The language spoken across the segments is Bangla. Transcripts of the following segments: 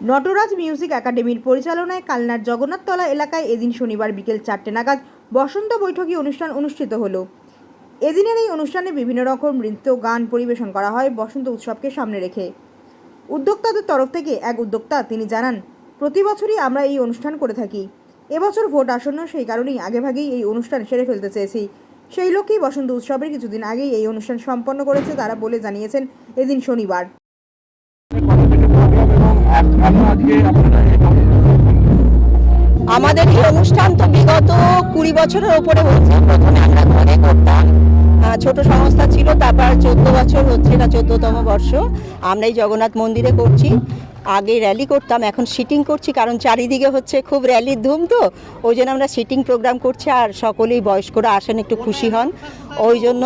নটরাজ মিউজিক একাডেমির পরিচালনায় কালনার জগন্নাথতলা এলাকায় এদিন শনিবার বিকেল 4টে নাগাদ বসন্ত বৈঠকি অনুষ্ঠান অনুষ্ঠিত হলো। এদিনের এই অনুষ্ঠানে বিভিন্ন রকম নৃত্য গান পরিবেশন করা হয় বসন্ত উৎসবকে সামনে রেখে। উদ্যোক্তাদের তরফ থেকে এক উদ্যোক্তা তিনি জানান, প্রতি বছরই আমরা এই অনুষ্ঠান করে থাকি। এবছর ভোট আসন্ন, সেই কারণেই আগেভাগেই এই অনুষ্ঠান সেরে ফেলতে চেয়েছি। সেই লক্ষ্যেই বসন্ত উৎসবের কিছুদিন আগেই এই অনুষ্ঠান সম্পন্ন করেছে তারা বলে জানিয়েছেন এদিন শনিবার। আমাদের এই অনুষ্ঠান তো বিগত 20 বছরের উপরে হচ্ছে। প্রথমে আমরা ঘরে করতাম, ছোট সংস্থা ছিল, তারপর 14 বছর হচ্ছে, এটা 14তম বর্ষ। আমরা এই জগন্নাথ মন্দিরে করছি। আগে র্যালি করতাম, এখন সিটিং করছি, কারণ চারিদিকে হচ্ছে খুব র্যালির ধুম, তো ওই জন্য আমরা সিটিং প্রোগ্রাম করছি। আর সকলেই বয়স্করা আসেন, একটু খুশি হন, ওই জন্য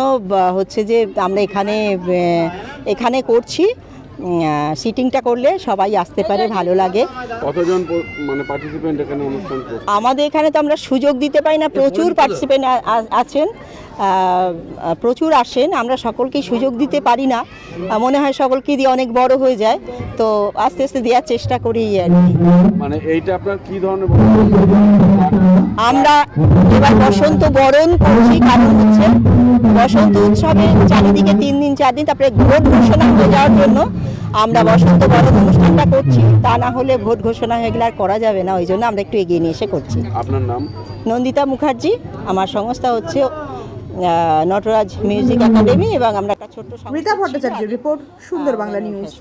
হচ্ছে যে আমরা এখানে করছি। সিটিংটা করলে সবাই আসতে পারে, ভালো লাগে। কতজন মানে পার্টিসিপেন্ট এখানে অনুষ্ঠান করছে? আমাদের এখানে তো আমরা সুযোগ দিতে পারি না, প্রচুর পার্টিসিপেন্ট আছেন, প্রচুর আসেন, আমরা সকলকেই সুযোগ দিতে পারি না। মনে হয় সকলকে দিয়ে অনেক বড় হয়ে যায়, তো আস্তে আস্তে দেওয়ার চেষ্টা করি আর কি। মানে এইটা আপনার কি ধরনের? আমরা এবার বসন্ত বরণ করছি, কারণ হচ্ছে বসন্ত উৎসবে চারিদিকে 3 দিন 4 দিন, তারপরে ভোট ঘোষণা হয়ে যাওয়ার জন্য আমরা বসন্ত বরণ অনুষ্ঠানটা করছি। তা না হলে ভোট ঘোষণা হয়ে গেলে আর করা যাবে না, ওই জন্য আমরা একটু এগিয়ে নিয়ে এসে করছি। আপনার নাম? নন্দিতা মুখার্জি। আমার সংস্থা হচ্ছে নটরাজ মিউজিক একাডেমি এবং আমরা একটা ছোট্ট রীতা ভট্টাচার্যের রিপোর্ট, সুন্দর বাংলা নিউজ।